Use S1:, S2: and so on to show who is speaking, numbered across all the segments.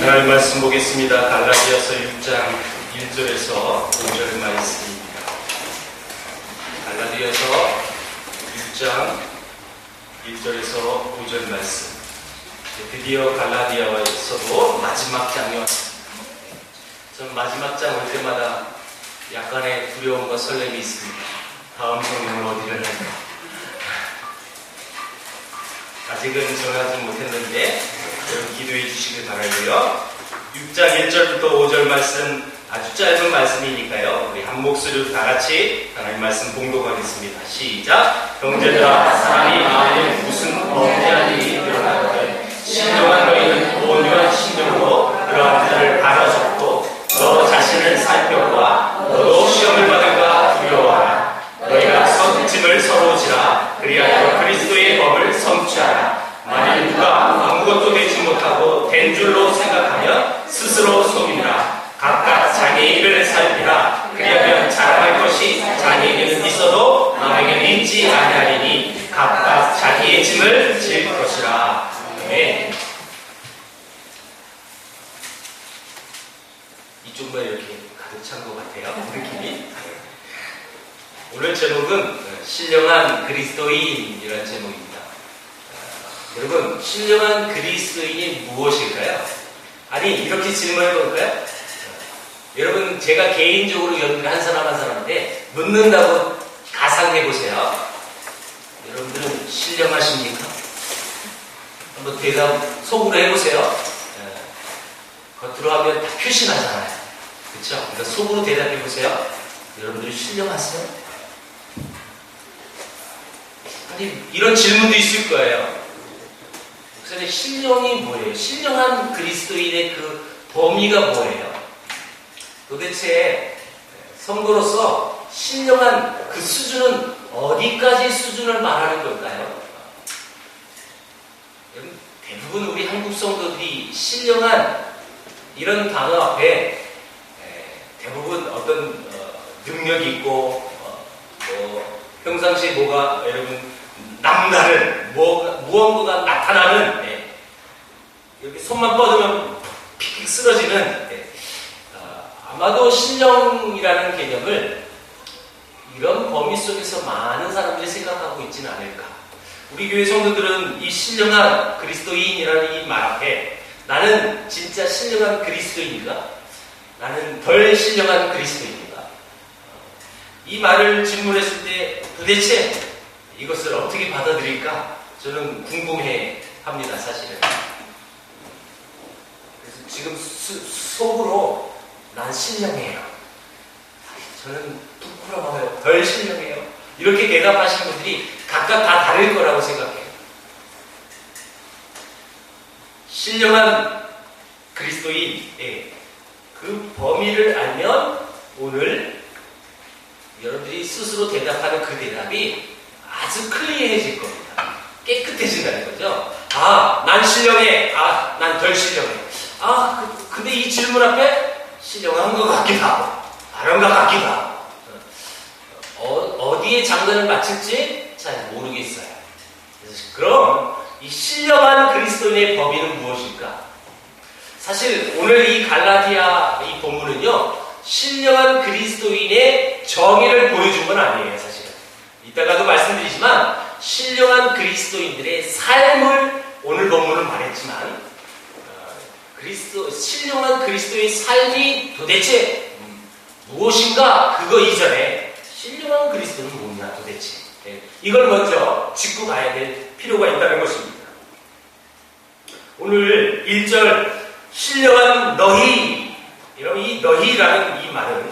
S1: 하나님 말씀 보겠습니다. 갈라디아서 6장 1절에서 5절 말씀입니다. 갈라디아서 6장 1절에서 5절 말씀. 드디어 갈라디아에서도 마지막 장이 왔습니다. 전 마지막 장 올 때마다 약간의 두려움과 설렘이 있습니다. 다음 성경은 어디를 할까? 아직은 정하지 못했는데 여러분 기도해 주시길 바라고요. 6장 1절부터 5절 말씀 아주 짧은 말씀이니까요. 우리 한 목소리로 다 같이 하나님 말씀 봉독하겠습니다. 시작! 형제들아, 사람이 마음에 무슨 범죄한 일이 일어나거든 신령한 너희는 온유한 심령으로 그러한 일을 바라잡고 너 자신을 살펴보아 너도 시험을 받을까 두려워하라. 너희가 성짐을 서로 지라. 그리하여 그리스도의 법을 성취하라. 만일 누가 아무것도 되지 못하고 된 줄로 생각하면 스스로 속이라. 각각 자기의 일을 살피라. 그리하면 자랑할 것이 자기에게는 있어도 남에게는 있지 아니하리니 각각 자기의 짐을 질 것이라. 아멘. 이쪽만 이렇게 가득 찬 것 같아요. 느낌이. 오늘 제목은 신령한 그리스도인이라는 제목입니다. 여러분, 신령한 그리스도인이 무엇일까요? 아니, 이렇게 질문해 볼까요? 여러분, 제가 개인적으로 여러분 한 사람 한 사람한테 묻는다고 가상해 보세요. 여러분들은 신령하십니까? 한번 대답 속으로 해보세요. 겉으로 하면 다 표시나잖아요. 그렇죠? 그러니까 속으로 대답해 보세요. 여러분들이 신령하세요? 아니, 이런 질문도 있을 거예요. 목사님, 신령이 뭐예요? 신령한 그리스도인의 그 범위가 뭐예요? 도대체 성도로서 신령한 그 수준은 어디까지 수준을 말하는 걸까요? 대부분 우리 한국 성도들이 신령한 이런 단어 앞에 대부분 어떤 능력이 있고 평상시에 뭐가 여러분 남다른 무언가가 나타나는 이렇게 손만 뻗으면 픽픽 쓰러지는 아마도 신령이라는 개념을 이런 범위 속에서 많은 사람들이 생각하고 있지는 않을까. 우리 교회 성도들은 이 신령한 그리스도인이라는 이 말 앞에 나는 진짜 신령한 그리스도인인가? 나는 덜 신령한 그리스도인인가? 이 말을 질문했을 때 도대체 이것을 어떻게 받아들일까? 저는 궁금해 합니다, 사실은. 그래서 지금 속으로 난 신령해요. 저는 부끄러워요. 덜 신령해요. 이렇게 대답하시는 분들이 각각 다 다를 거라고 생각해요. 신령한 그리스도인의 그 범위를 알면 오늘 여러분들이 스스로 대답하는 그 대답이 아주 클리어해질 겁니다. 깨끗해진다는 거죠. 아, 난 신령해. 아, 난 덜 신령해. 아, 근데 이 질문 앞에 신령한 것 같기도 하고 다른 것 같기도 하고 어디에 장단을 맞출지 잘 모르겠어요. 그래서 그럼 이 신령한 그리스도인의 범위는 무엇일까? 사실 오늘 이 갈라디아 이 본문은요, 신령한 그리스도인의 정의를 보여준 건 아니에요, 사실은. 이따가도 말씀드리지만 신령한 그리스도인들의 삶을 오늘 본문은 말했지만 신령한 그리스도의 삶이 도대체 무엇인가? 그거 이전에 신령한 그리스도는 뭐냐 도대체. 이걸 먼저 짚고 가야 될 필요가 있다는 것입니다. 오늘 1절 신령한 너희, 이 너희라는 이 말은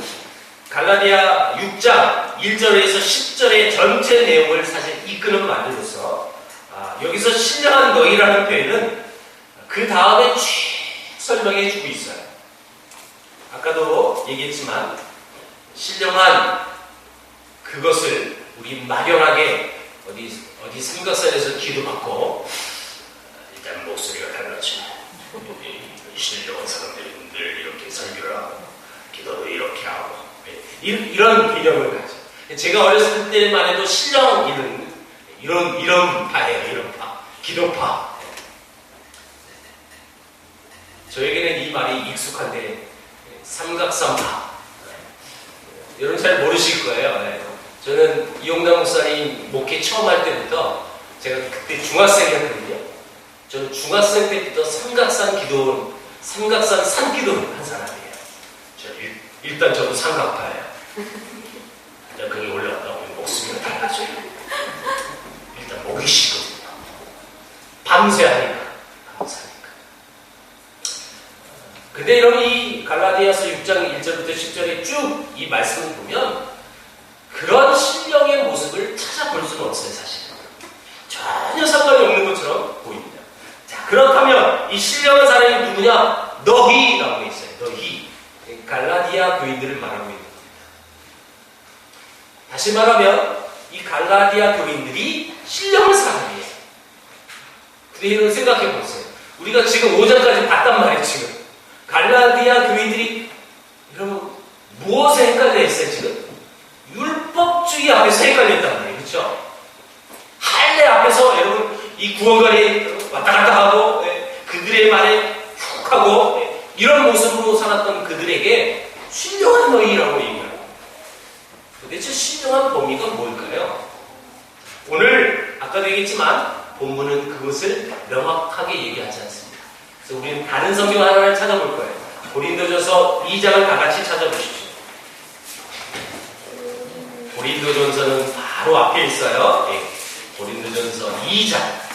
S1: 갈라디아 6장 1절에서 10절의 전체 내용을 사실 이끄는 말로서 여기서 신령한 너희라는 표현은 그 다음에 쭉 설명해 주고 있어요. 아까도 얘기했지만 신령한 그것을 우리 막연하게 어디 삼각산에서 기도받고 일단 목소리가 달라지고 신령한 사람들이 늘 이렇게 설교를 하고 기도도 이렇게 하고 이런 개념을 가져. 제가 어렸을 때만 해도 신령 이런 파예요. 이런 파. 기도파.
S2: 저에게는 이 말이 익숙한데 삼각삼파 여러분 잘 모르실 거예요. 저는 이용남 목사님 목회 처음 할 때부터 제가 그때 중학생이었거든요. 저는 중학생 때부터 삼각산 산기도를 한 사람이에요. 일단 저도 삼각파예요. 거기 올라갔다 오면 목숨이 달라져요. 일단 목이 쉬거든요. 밤새 하니까. 근데 여러분 이 갈라디아서 6장 1절부터 10절에 쭉 이 말씀을 보면 그런 신령의 모습을 찾아볼 수는 없어요, 사실. 전혀 상관이 없는 것처럼 보입니다. 자, 그렇다면 이 신령한 사람이 누구냐? 너희라고 있어요. 너희. 갈라디아 교인들을 말하고 있는 겁니다. 다시 말하면 이 갈라디아 교인들이 신령한 사람이에요. 근데 여러분 생각해 보세요. 우리가 지금 5장까지 봤단 말이에요, 지금. 갈라디아 교인들이 여러분 무엇에 헷갈려 있어요, 지금? 율법주의 앞에서 헷갈렸단 말이에요. 그렇죠? 할례 앞에서 여러분 이 구원관이 왔다 갔다 하고 그들의 말에 훅 하고 이런 모습으로 살았던 그들에게 신령한 너희라고 얘기합니다. 도대체 신령한 범위가 뭘까요? 오늘 아까도 얘기했지만 본문은 그것을 명확하게 얘기하지 않습니다. 그래서 우리는 다른 성경 하나를 찾아볼 거예요. 고린도전서 2장을 다 같이 찾아보십시오. 고린도전서는 바로 앞에 있어요. 고린도전서 2장.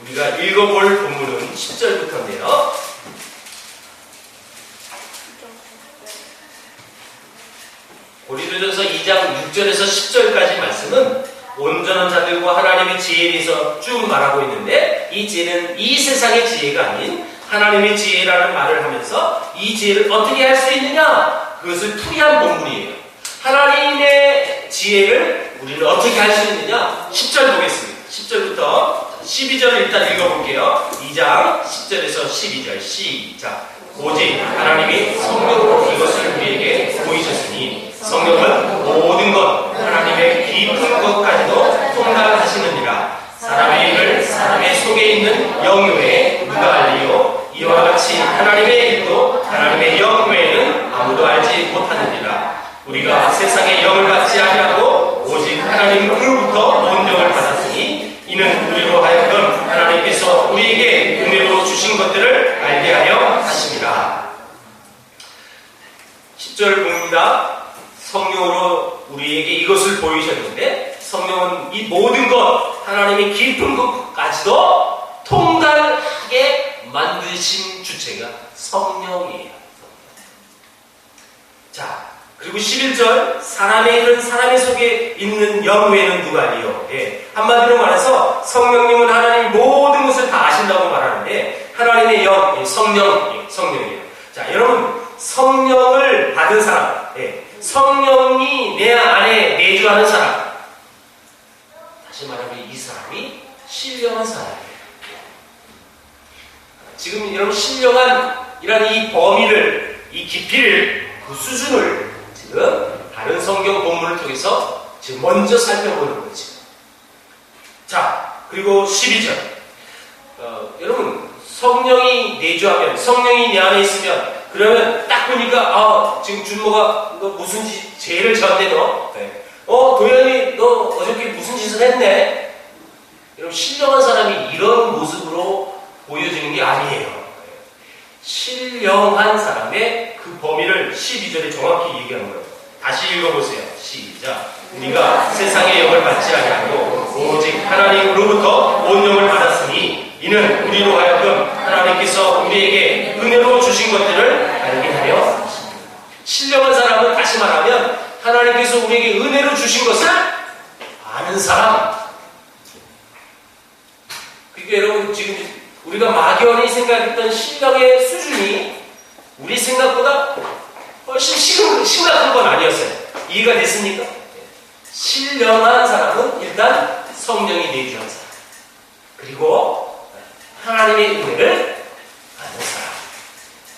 S2: 우리가 읽어볼 본문은 10절부터인데요. 고린도전서 2장 6절에서 10절까지 말씀은 온전한 자들과 하나님의 지혜에 대해서 쭉 말하고 있는데 이 지혜는 이 세상의 지혜가 아닌 하나님의 지혜라는 말을 하면서 이 지혜를 어떻게 할 수 있느냐? 그것을 풀이한 본문이에요. 하나님의 지혜를 우리는 어떻게 할 수 있느냐? 10절 보겠습니다. 10절부터 12절을 일단 읽어볼게요. 2장 10절에서 12절 시작. 오직 하나님이 성령으로 이것을 우리에게 보이셨으니 성령은 모든 것 하나님의 깊은 것까지도 통달하시느니라. 사람의 일을 사람의 속에 있는 영 외에 누가 알리요? 이와 같이 하나님의 일도 하나님의 영 외에는 아무도 알지 못하느니라. 우리가 세상의 영을 받지 아니하고 오직 하나님으로부터 온 영을 받았으니 이는 우리로 하여금 하나님께서 우리에게 은혜로 주신 것들을 알게 하려 하심이라. 10절 봅니다. 성령으로 우리에게 이것을 보이셨는데 성령은 이 모든 것 하나님의 깊은 것까지도 통달하게 만드신 주체가 성령이에요. 자, 그리고 11절 사람의 일은 사람의 속에 있는 영 외에는 누가 알리요? 한마디로 말해서 성령님은 하나님 모든 것을 다 아신다고 말하는데 하나님의 영, 성령이에요. 자, 여러분 성령을 받은 사람, 성령이 내 안에 내주하는 사람, 다시 말하면 이 사람이 신령한 사람이에요. 지금 여러분 신령한 이란 이 범위를, 이 깊이를, 그 수준을 지금 다른 성경 본문을 통해서 지금 먼저 살펴보는 거죠. 자, 그리고 12절. 여러분 성령이 내주하면, 성령이 내 안에 있으면, 그러면 딱 보니까 지금 준모가 너 무슨 죄를 지었네 너. 도현이 너 어저께 무슨 짓을 했네. 여러분 신령한 사람이 이런 모습으로 보여지는 게 아니에요. 신령한 사람의 그 범위를 12절에 정확히 얘기하는 거예요. 다시 읽어보세요. 시작. 우리가 세상의 영을 받지 아니하고 오직 하나님으로부터 온 영을 받았으니 이는 우리로 하여금 하나님께서 우리에게 은혜로 주신 것들을 알게 하려 하십니다. 신령한 사람은 다시 말하면 하나님께서 우리에게 은혜로 주신 것을 아는 사람. 그러니까 여러분 지금 우리가 막연히 생각했던 신령의 수준이 우리 생각보다 훨씬 심각한 건 아니었어요. 이해가 됐습니까? 신령한 사람은 일단 성령이 내주한 사람, 그리고 하나님의 은혜를 아는 사람,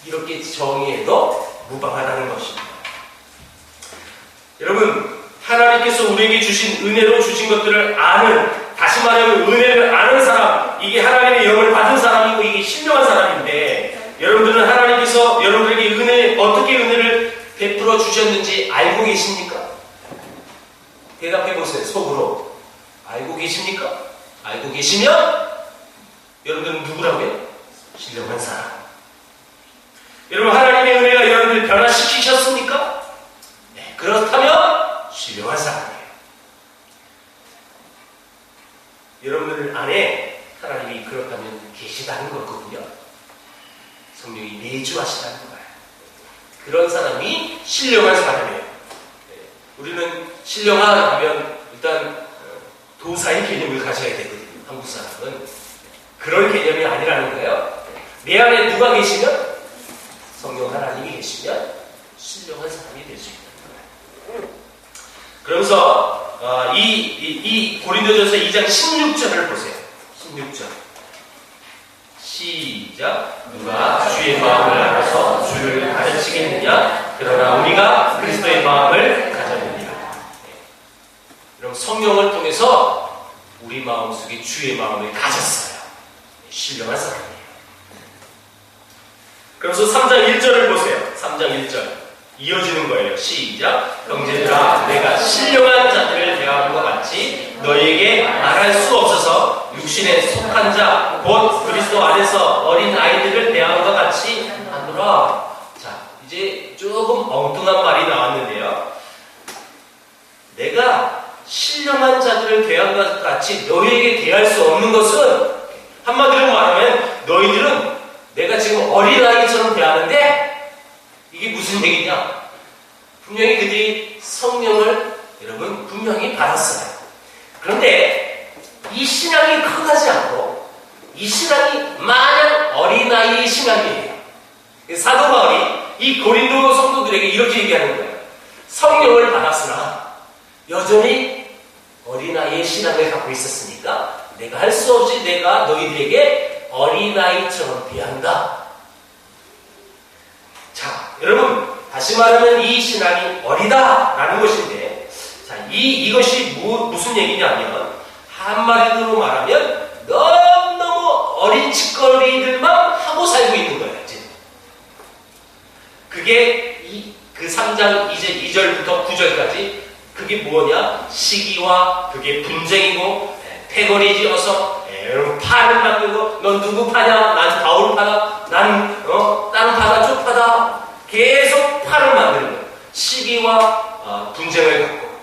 S2: 이렇게 정의해도 무방하다는 것입니다. 여러분 하나님께서 우리에게 주신 은혜로 주신 것들을 아는, 다시 말하면 은혜를 아는 사람, 이게 하나님의 영을 받은 사람이고 이게 신령한 주셨는지 알고 계십니까? 대답해 보세요. 속으로. 알고 계십니까? 알고 계시면 여러분들은 누구라고요? 신령한 사람. 여러분, 하나님의 은혜가 여러분들 변화시키셨습니까? 네, 그렇다면 신령한 사람이에요. 여러분들 안에 하나님이 그렇다면 계시다는 거거든요. 성령이 내주하시다는 거예요. 그런 사람이 신령한 사람이에요. 우리는 신령하면 일단 도사의 개념을 가져야 되거든요. 한국 사람은 그런 개념이 아니라는 거예요. 내 안에 누가 계시면, 성령 하나님이 계시면 신령한 사람이 될 수 있는 거예요. 그러면서 이 고린도전서 2장 16절을 보세요. 16절 시작. 누가 주의 마음을 알아서 주를 가르치겠느냐? 그러나 우리가 그리스도의 마음을 가졌느니라. 여러분, 성령을 통해서 우리 마음속에 주의 마음을 가졌어요. 신령한 사람이에요. 그래서 3장 1절을 보세요. 3장 1절 이어지는 거예요. 시작. 형제들아, 내가 신령한 자들을 대하는 것 같이 너희에게 말할 수 없어서 육신에 속한 자, 곧 그리스도 안에서 어린 아이들을 대하는 것 같이 하노라. 자, 이제 조금 엉뚱한 말이 나왔는데요. 내가 신령한 자들을 대한 것 같이 너희에게 대할 수 없는 것은, 한마디로 말하면 너희들은 내가 지금 어린아이처럼 대하는데 이게 무슨 얘기냐? 분명히 그들이 성령을 여러분 분명히 받았어요. 그런데 이 신앙이 커가지 않고 이 신앙이 마냥 어린아이의 신앙이에요. 사도 바울이 이 고린도 성도들에게 이렇게 얘기하는 거예요. 성령을 받았으나 여전히 어린아이의 신앙을 갖고 있었으니까 내가 할 수 없이 내가 너희들에게 어린아이처럼 대한다. 자, 여러분, 다시 말하면 이 신앙이 어리다라는 것인데, 자, 이것이 무슨 얘기냐면, 한마디로 말하면 너무너무 어린 짓거리들만 하고 살고 있는 거예요, 지금. 그게 그 3장 2절부터 9절까지 그게 뭐냐? 시기와 그게 분쟁이고, 패거리 지어서 여러분 파를 만들고, 넌 누구 파냐? 난 바울 파다. 난 다른 파다, 쪽 파다. 계속 파를 만드는 거예요. 시기와 분쟁을 갖고.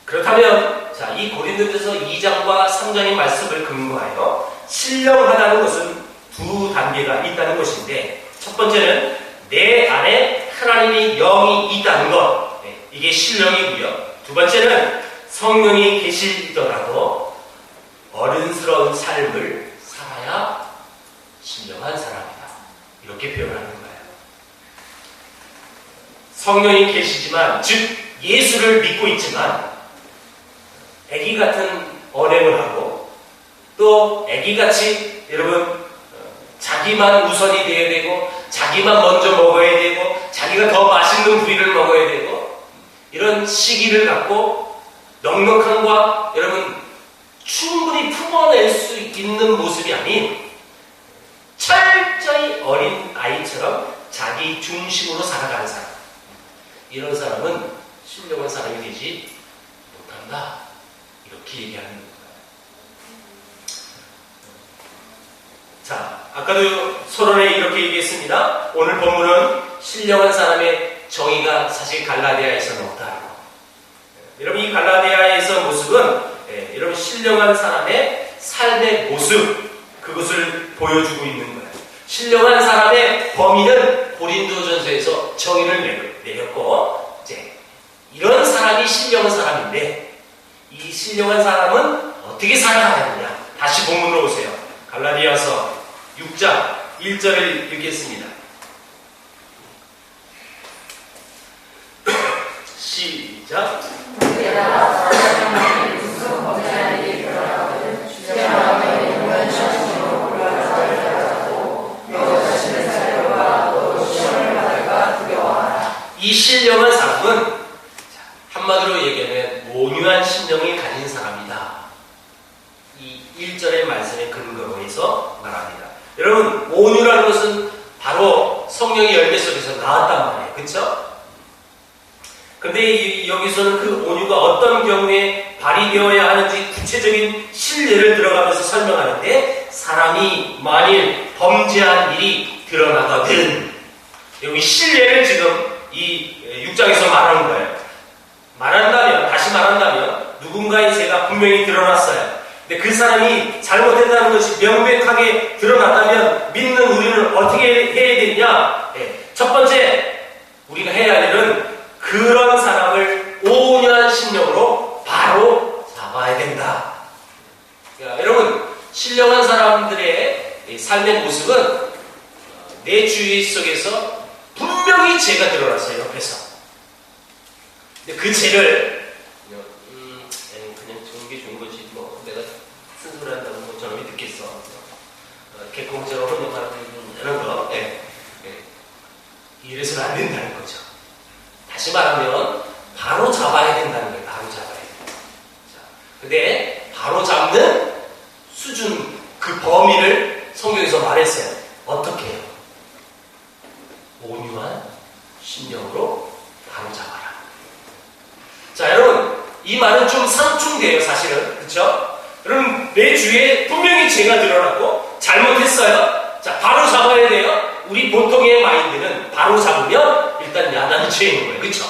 S2: 그렇다면 자, 이 고린도전서 2장과 3장의 말씀을 근거하여 신령하다는 것은 두 단계가 있다는 것인데, 첫 번째는 내 안에 하나님의 영이 있다는 것. 이게 신령이고요. 두 번째는 성령이 계시더라도 어른스러운 삶을 살아야 신령한 사람이다. 이렇게 표현하는 거예요. 성령이 계시지만, 즉 예수를 믿고 있지만 애기 같은 언행을 하고, 또 애기같이 여러분 자기만 우선이 되어야 되고, 자기만 먼저 먹어야 되고, 자기가 더 맛있는 부위를 먹어야 되고, 이런 시기를 갖고 넉넉함과 여러분 충분히 품어낼 수 있는 모습이 아닌 철저히 어린 아이처럼 자기 중심으로 살아가는 사람, 이런 사람은 신령한 사람이 되지 못한다. 이렇게 얘기하는 거예요. 자, 아까도 서론에 이렇게 얘기했습니다. 오늘 본문은 신령한 사람의 정의가 사실 갈라디아에서는 없다라고. 여러분, 이 갈라디아에서 모습은 여러분 신령한 사람의 삶의 모습, 그것을 보여주고 있는 거예요. 신령한 사람의 범위는 고린도전서에서 정의를 내렸고, 이제 이런 사람이 신령한 사람인데, 이 신령한 사람은 어떻게 살아가야 하느냐? 다시 본문으로 오세요. 갈라디아서 6장 1절을 읽겠습니다. 시작. 이 신령한 사람은 한마디로 얘기하면 온유한 심령을 가진 사람이다. 이 1절의 말씀에 근거로 해서 말합니다. 여러분, 온유라는 것은 바로 성령의 열매 속에서 나왔단 말이에요. 그쵸? 근데 여기서는 그 온유가 어떤 경우에 발휘되어야 하는지 구체적인 실례를 들어가면서 설명하는데, 사람이 만일 범죄한 일이 드러나거든, 여기 실례를 지금 이 6장에서 말하는 거예요. 다시 말한다면 누군가의 죄가 분명히 드러났어요. 근데 그 사람이 잘못했다는 것이 명백하게 드러났다면 믿는 우리는 어떻게 해야 되느냐? 첫 번째 우리가 해야 할 일은 그런 사람을 온유한 심령으로 바로 잡아야 된다. 여러분, 신령한 사람들의 삶의 모습은 내 주위 속에서 분명히 죄가 드러났어요. 옆에서. 근데 그 죄를 그냥 좋은 게 좋은 거지, 뭐 내가 쓴소리 한다고 뭐 저놈이 듣겠어, 개콩처럼 혼동하는 이런 거, 이래서는 안 된다는 거죠. 다시 말하면 바로 잡아야 된다는 거예요. 바로 잡아야 돼요. 근데 바로 잡는 수준, 그 범위를 성경에서 말했어요. 어떻게 해요? 온유한 심령으로 바로 잡아라. 자, 여러분, 이 말은 좀 상충돼요, 사실은. 그쵸? 여러분, 내 주위에 분명히 죄가 드러났고 잘못했어요. 자, 바로 잡아야 돼요. 우리 보통의 마인드는 바로 잡으면 일단 야단이 치이는 거예요. 그쵸?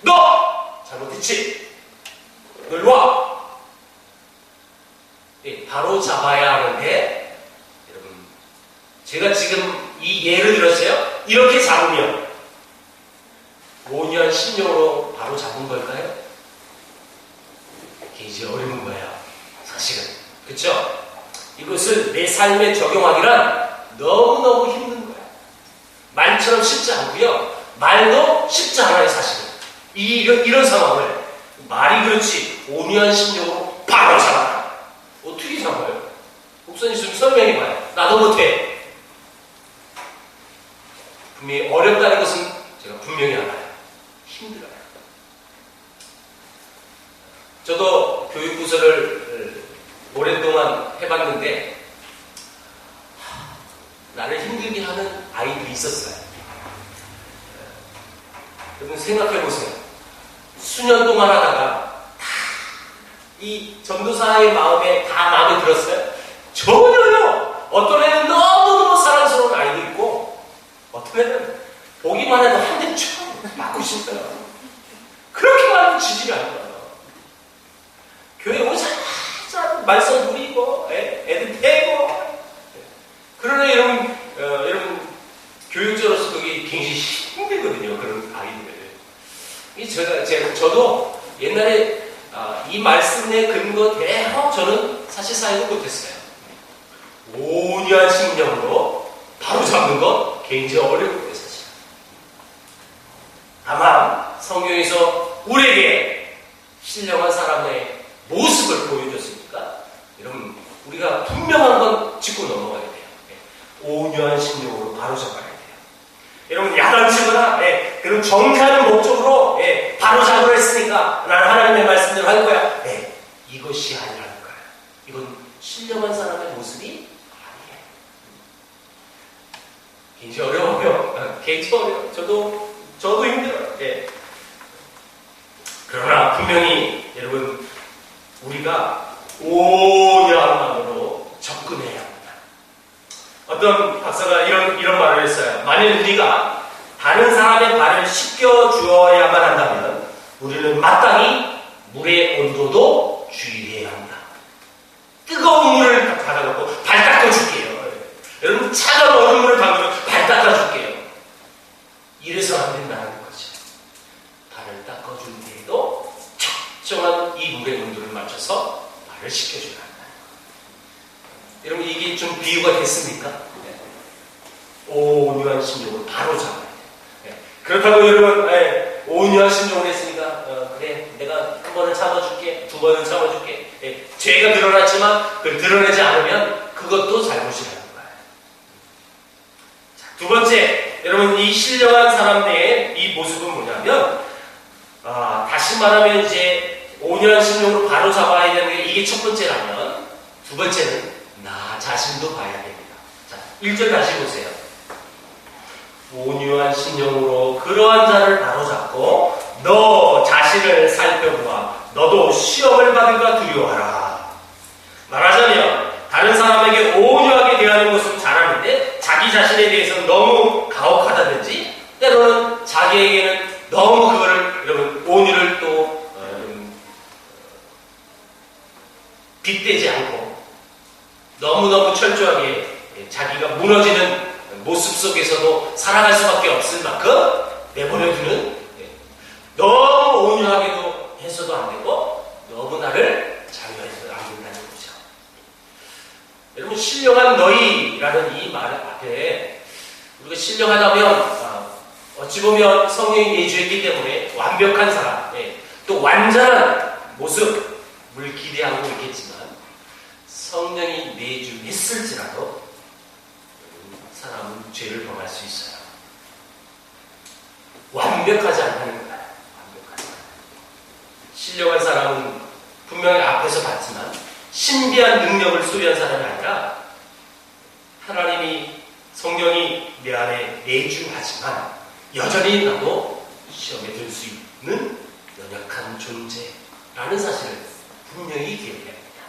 S2: 너! 잘못했지? 너 일로 와! 바로 잡아야 하는데, 여러분, 제가 지금 이 예를 들었어요. 이렇게 잡으면 온유한 심령으로 바로 잡은 걸까요? 이게 이제 어려운 거예요, 사실은. 그쵸? 이것을 내 삶에 적용하기란 너무너무 힘든 거예요. 말처럼 쉽지 않고요. 말도 쉽지 않아요, 사실은. 이런 상황을 말이 그렇지 온유한 심령으로 바로 잡아라. 어떻게 잡아요? 목사님 좀 설명해봐요. 나도 못해. 분명히 어렵다는 것은 제가 분명히 알아요. 힘들어요. 저도 교육부서를 오랫동안 해봤는데 나를 힘들게 하는 아이들이 있었어요. 여러분 생각해보세요. 수년 동안 하다가 이 전도사의 마음에 다 마음에 들었어요? 전혀요. 어떤 애는 너무너무 사랑스러운 아이도 있고 어떤 애는 보기만 해도 한 대 쳐 맞고 싶어요. 그렇게 많은 지질이 아니에요. 교회 오자마자 말썽 부리고 애들 패고. 그러나 여러분 교육자로서 그게 굉장히 힘들거든요. 그런 아이들. 저도 옛날에 이 말씀에 근거대로 저는 사실 사역을 못했어요. 온유한 심령으로 바로 잡는 거 굉장히 어려워요, 사실. 다만 성경에서 우리에게 신령한 사람의 모습을 보여줬으니까 여러분 우리가 분명한 건 짚고 넘어가야 돼요. 온유한 심령으로 바로 잡아야 돼요. 여러분 야단치거나 그런 정죄하는 목적으로 바로 잡으려 했으니까 나는 하나님의 말씀대로 할 거야. 이것이 아니라는 거야. 이건 신령한 사람의 모습이 아니에요. 굉장히 어려워요. 굉장히 어려워요. 저도 힘들어요. 그러나 분명히 여러분 우리가 온유한 마음으로 접근해야 합니다. 어떤 박사가 이런 말을 했어요. 만일 우리가 다른 사람의 발을 씻겨 주어야만 한다면 우리는 마땅히 물의 온도도 주의해야 한다. 뜨거운 물을 받아갖고 발 닦아줄게요. 여러분 차가운 얼음물을 받으면 발 닦아줄게요. 이래서 안 된다는 거죠. 발을 닦아줄 때에도 적정한 이 물의 온도를 맞춰서 발을 씻겨줘야 한다. 여러분 이게 좀 비유가 됐습니까? 온유한 심령을 바로 잡아야 돼요. 그렇다고 여러분 온유한 심령을 했으니까 그래 내가 한 번은 참아줄게, 두 번은 참아줄게. 죄가 드러났지만 그걸 드러내지 않으면 그것도 잘못이라는 거예요. 자, 두 번째, 여러분 이 신령한 사람들의 이 모습은 뭐냐면 다시 말하면 이제 온유한 심령으로 바로 잡아야 되는 게 이게 첫 번째라면 두 번째는 나 자신도 봐야 됩니다. 자, 1절 다시 보세요. 온유한 심령으로 그러한 자를 바로잡고 너 자신을 살펴보아 너도 시험을 받을까 두려워하라. 말하자면 다른 사람에게 온유하게 대하는 것은 잘하는데 자기 자신에 대해서는 너무 가혹하다든지 때로는 자기에게는 너무 그거를 여러분 온유를 또 빗대지 않고 너무너무 철저하게 자기가 무너지는 모습 속에서도 살아갈 수밖에 없을 만큼 내버려두는 너무 온유하게도 해서도 안 되고 너무 나를 자유해서도 안 된다는 거죠. 여러분 신령한 너희라는 이 말 앞에 우리가 신령하다면 어찌 보면 성령이 내주했기 때문에 완벽한 사람 또 완전한 모습을 기대하고 있겠지만 성령이 내주했을지라도 사람은 죄를 범할 수 있어요. 완벽하지 않다는 거예요. 완벽하지 않아요. 신령한 사람은 분명히 앞에서 봤지만 신비한 능력을 소유한 사람이 아니라 하나님이 성령이 내 안에 내주하지만 여전히 나도 시험에 들 수 있는 연약한 존재라는 사실을 분명히 기억해야 합니다.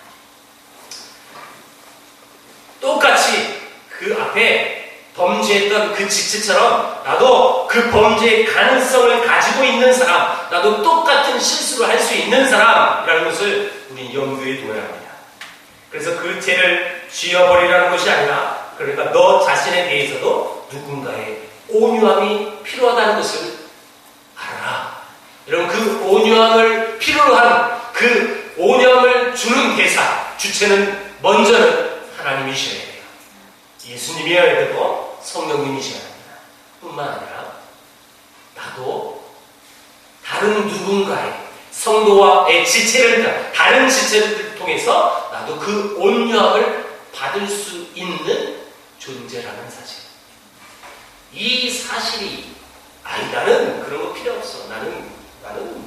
S2: 똑같이 그 앞에 범죄했던 그 지체처럼 나도 그 범죄의 가능성을 가지고 있는 사람, 나도 똑같은 실수를 할 수 있는 사람이라는 것을 우리는 염두에 둬야 합니다. 그래서 그 죄를 지어버리라는 것이 아니라 그러니까 너 자신에 대해서도 누군가의 온유함이 필요하다는 것을 알아라. 여러분 그 온유함을 필요로 한 그 온유함을 주는 대사, 주체는 먼저는 하나님이셔야 돼요. 예수님이어야 되고 성령님이셔야 합니다. 뿐만 아니라 나도 다른 누군가의 성도와의 지체를 다른 지체를 통해서 나도 그 온유함을 받을 수 있는 존재라는 사실. 이 사실이 나는 그런 거 필요 없어. 나는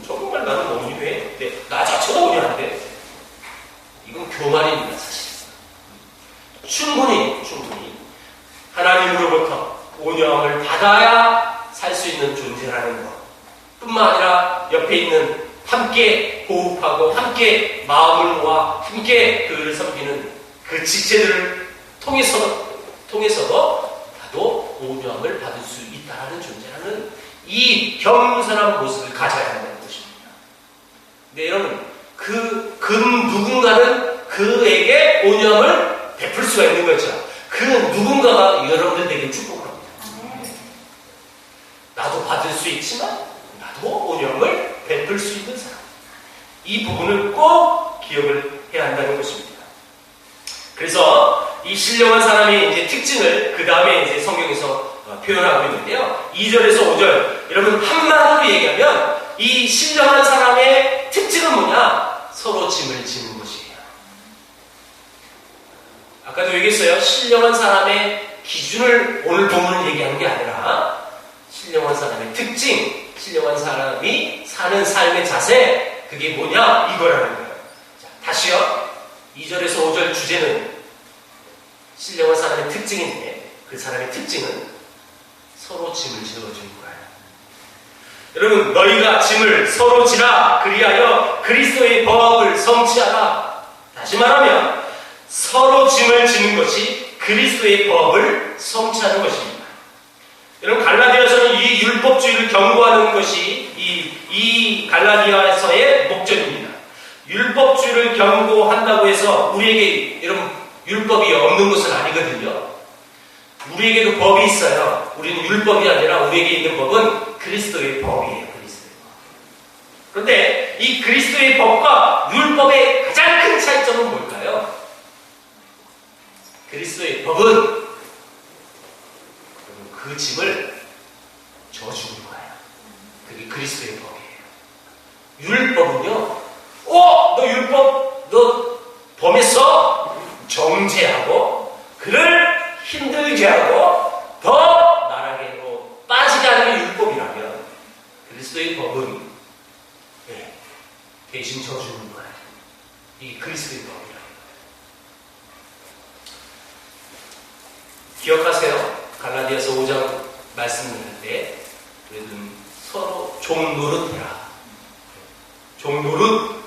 S2: 정말 나는 온유해. 근데 나 자체가 온유한데 이건 교만입니다. 사실. 충분히 하나님으로부터 온유함을 받아야 살 수 있는 존재라는 것 뿐만 아니라 옆에 있는 함께 호흡하고 함께 마음을 모아 함께 그를 섬기는 그 지체들을 통해서도 나도 온유함을 받을 수 있다는 존재라는 이 겸손한 모습을 가져야 한다는 것입니다. 근데 여러분 그 누군가는 그에게 온유함을 베풀 수가 있는 거죠. 그 누군가가 여러분들에게 축복을 합니다. 나도 받을 수 있지만 나도 온유함을 베풀 수 있는 사람. 이 부분을 꼭 기억을 해야 한다는 것입니다. 그래서 이 신령한 사람의 이제 특징을 그 다음에 이제 성경에서 표현하고 있는데요. 2절에서 5절. 여러분 한마디로 얘기하면 이 신령한 사람의 특징은 뭐냐? 서로 짐을 지는 것이에요. 아까도 얘기했어요. 신령한 사람의 기준을 오늘 본문을 얘기하는 게 아니라 신령한 사람의 특징, 신령한 사람이 사는 삶의 자세, 그게 뭐냐? 이거라는 거예요. 자, 다시요. 2절에서 5절 주제는 신령한 사람의 특징인데 그 사람의 특징은 서로 짐을 지어주는 거예요. 여러분 너희가 짐을 서로 지라 그리하여 그리스도의 법을 성취하라. 다시 말하면 서로 짐을 지는 것이 그리스도의 법을 성취하는 것입니다. 여러분 갈라디아서는 이 율법주의를 경고하는 것이 이 갈라디아서의 목적입니다. 율법주의를 경고한다고 해서 우리에게 여러분 율법이 없는 것은 아니거든요. 우리에게도 법이 있어요. 우리는 율법이 아니라 우리에게 있는 법은 그리스도의 법이에요. 그리스도의 법. 그런데 이 그리스도의 법과 율법의 가장 큰 차이점은 뭘까요? 그리스도의 법은 그 짐을 져주는 거예요. 그게 그리스도의 법이에요. 율법은요, 너 율법, 너 범했어? 정죄하고, 그를 힘들게 하고, 더 나락으로 빠지게 하는 게 율법이라면, 그리스도의 법은, 대신 져주는 거예요. 이게 그리스도의 법이라는 거예요. 기억하세요. 갈라디아서 5장 말씀을 할 때 우리는 서로 종 노릇해라. 종 노릇.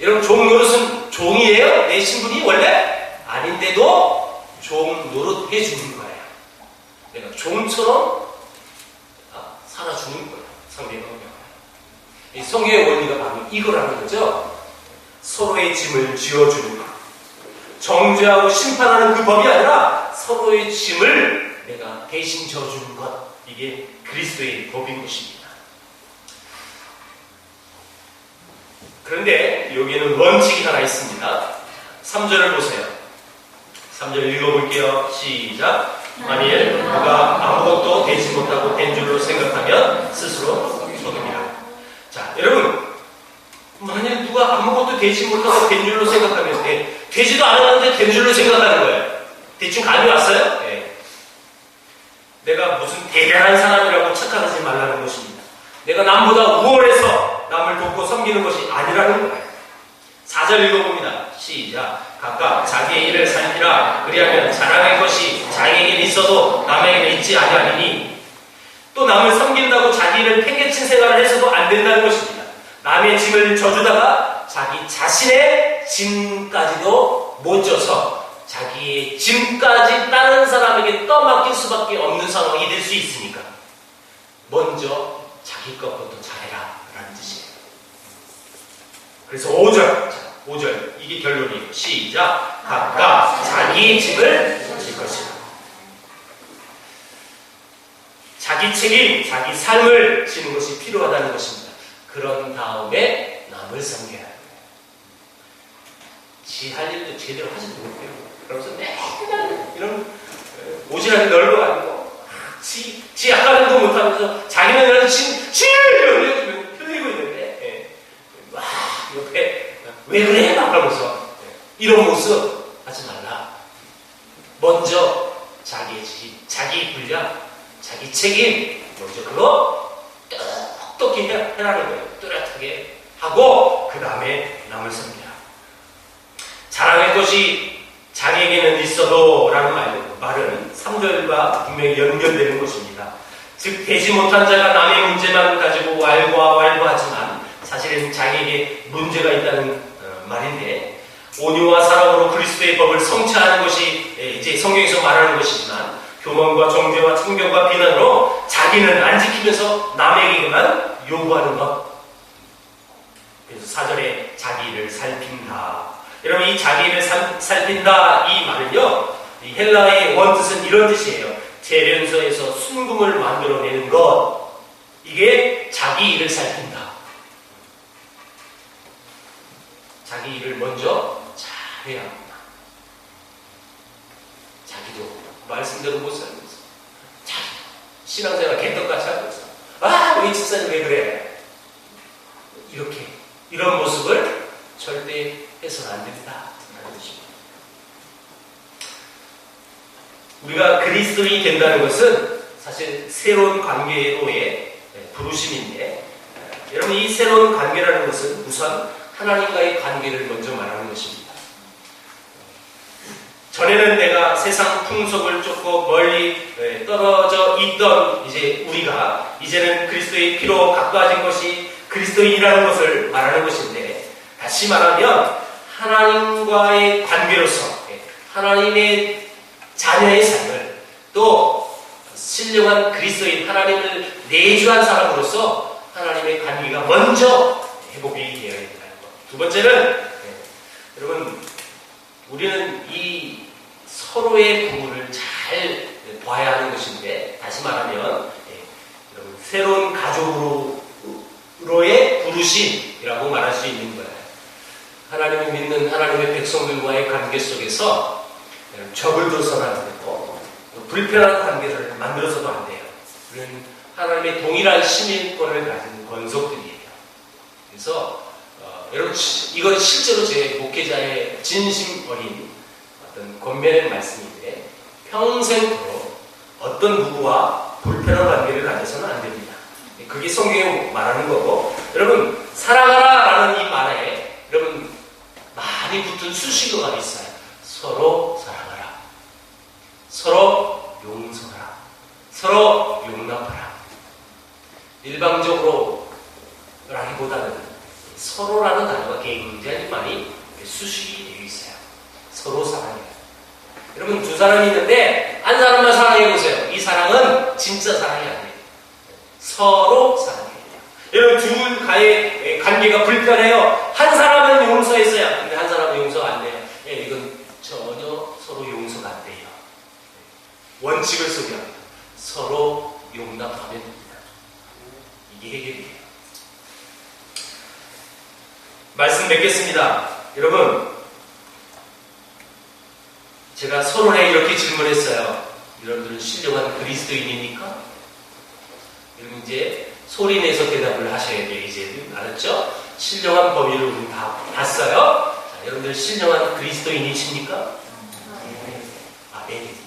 S2: 여러분, 종 노릇은 종이에요? 내 신분이 원래? 아닌데도 종 노릇 해주는 거예요. 내가 종처럼 살아주는 거예요. 성경은요. 이 성경의 원리가 바로 이거라는 거죠. 서로의 짐을 지어주는 것. 정죄하고 심판하는 그 법이 아니라 서로의 짐을 내가 대신 져주는 것. 이게 그리스도의 법인 것입니다. 그런데 여기에는 원칙이 하나 있습니다. 3절을 보세요. 3절 읽어볼게요. 시작. 만일 누가 아무것도 되지 못하고 된 줄로 생각하면 스스로 속입니다. 자, 여러분, 만일 누가 아무것도 되지 못하고 된 줄로 생각하면 되지도 않았는데 된 줄로 생각하는 거예요. 대충 감이 왔어요? 네. 내가 무슨 대단한 사람이라고 착각하지 말라는 것입니다. 내가 남보다 우월해서 남을 돕고 섬기는 것이 아니라는 거예요. 4절 읽어봅니다. 시작. 각각 자기의 일을 살피라. 그리하면 자랑할 것이 자기에게 있어도 남에게 있지 아니하리니. 또 남을 섬긴다고 자기 일을 팽개친 생활을 해서도 안 된다는 것입니다. 남의 짐을 져주다가 자기 자신의 짐까지도 못 져서 자기의 짐까지 다른 사람에게 떠맡길 수밖에 없는 상황이 될 수 있으니까 먼저 자기 것부터 잘해라 라는 뜻이에요. 그래서 5절 이게 결론이에요. 시작. 각각 자기 짐을 질 것이다. 자기 책임, 자기 삶을 지는 것이 필요하다는 것입니다. 그런 다음에 남을 섬겨야 해요. 지 할 일도 제대로 하지도 못해요. 그러면서 맨날 이런 오지랖이 넓어가지고 지 약간도 못하면서 자기는 흘리고 있는데 와 옆에 왜 그래? 막 그러면서 이런 모습 하지 말라. 먼저 자기의 지, 자기 분량, 자기 책임 먼저 그거 똑똑히 해라는 거예요. 뚜렷하게 하고 그 다음에 남을 섬기라. 자랑할 것이 자기에게는 있어도 라는 말은 3절과 분명히 연결되는 것입니다. 즉 되지 못한 자가 남의 문제만 가지고 왈가왈부하지만 사실은 자기에게 문제가 있다는 말인데 온유와 사랑으로 그리스도의 법을 성취하는 것이 이제 성경에서 말하는 것이지만 교만과 정죄와 청병과 비난으로 자기는 안 지키면서 남에게만 요구하는 것. 그래서 4절에 자기 일을 살핀다. 여러분 이 자기 일을 살핀다 이 말은요. 이 헬라의 원뜻은 이런 뜻이에요. 재련소에서 순금을 만들어내는 것. 이게 자기 일을 살핀다. 자기 일을 먼저 잘해야 합니다. 자기도 말씀대로 못 살고 있어. 자기 신앙생활 개떡같이 하고 있어. 우리 집사님 왜 그래? 이렇게 이런 모습을 절대 해서는 안 된다 라는 것입니다. 우리가 그리스도인이 된다는 것은 사실 새로운 관계로의 부르심인데 여러분 이 새로운 관계라는 것은 우선 하나님과의 관계를 먼저 말하는 것입니다. 전에는 내가 세상 풍속을 쫓고 멀리 떨어져 있던 이제 우리가 이제는 그리스도의 피로 가까워진 것이 그리스도인이라는 것을 말하는 것인데 다시 말하면 하나님과의 관계로서 하나님의 자녀의 삶을 또 신령한 그리스도인 하나님을 내주한 사람으로서 하나님의 관계가 먼저 회복이 되어야 된다는 것. 두 번째는 여러분 우리는 이 서로의 부분을 잘 봐야 하는 것인데 다시 말하면 여러분 새로운 가족으로의 부르심이라고 말할 수 있는 거예요. 하나님을 믿는 하나님의 백성들과의 관계 속에서 적을 둬서는 안 되고 불편한 관계를 만들어서도 안 돼요. 우리는 하나님의 동일한 시민권을 가진 권속들이에요. 그래서 여러분 이건 실제로 제 목회자의 진심 어린 어떤 권면의 말씀인데 평생토록 어떤 누구와 불편한 관계를 가져서는 안 됩니다. 그게 성경에 말하는 거고 여러분 사랑하라 라는 이 말에 여러분 많이 붙은 수식어가 있어요. 서로 사랑하라. 서로 용서하라. 서로 용납하라. 일방적으로 라기보다는 서로라는 단어가 굉장히 많이 수식이 되어 있어요. 서로 사랑해요. 여러분 두 사람이 있는데 한 사람만 사랑해보세요. 이 사랑은 진짜 사랑이 아니에요. 서로 사랑해요. 여러분 두 가의 관계가 불편해요. 한 사람은 용서했어요. 근데 한 사람은 용서가 안 돼요. 이건 전혀 서로 용서가 안 돼요. 원칙을 소개합니다. 서로 용납하면 됩니다. 이게 해결이에요. 말씀 맺겠습니다. 여러분, 제가 서론에 이렇게 질문했어요. 여러분들은 신령한 그리스도인입니까? 여러분 이제 소리내서 대답을 하셔야 돼요. 이제 알았죠? 신령한 범위를 우리 다 봤어요. 자, 여러분들 신령한 그리스도인이십니까? 아멘.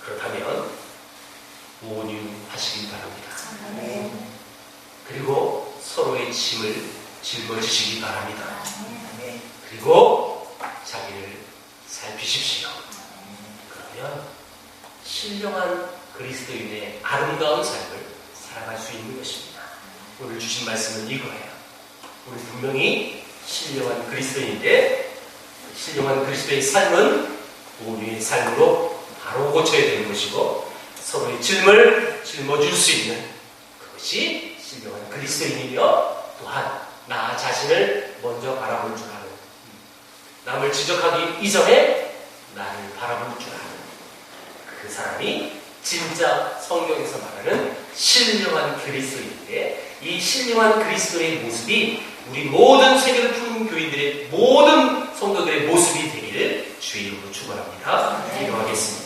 S2: 그렇다면 온유하시길 바랍니다. 그리고 서로의 짐을 짊어지시기 바랍니다. 그리고 자기를 살피십시오. 그러면 신령한 그리스도인의 아름다운 삶을 살아갈 수 있는 것입니다. 오늘 주신 말씀은 이거예요. 우리 분명히 신령한 그리스도인인데 신령한 그리스도의 삶은 온유의 삶으로 바로 고쳐야 되는 것이고 서로의 짐을 짊어줄 수 있는 그것이 신령한 그리스도인이며 또한 나 자신을 먼저 바라볼 줄 아는 남을 지적하기 이전에 나를 바라볼 줄 아는 그 사람이 진짜 성경에서 말하는 신령한 그리스도인인데 이 신령한 그리스도의 모습이 우리 모든 세계를 푸는 교인들의 모든 성도들의 모습이 되기를 주의 이름으로 축원합니다. 기도하겠습니다.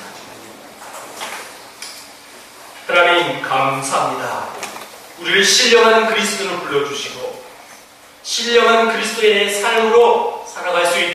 S2: 하나님 감사합니다. 우리를 신령한 그리스도로 불러주시고 신령한 그리스도의 삶으로 살아갈 수 있는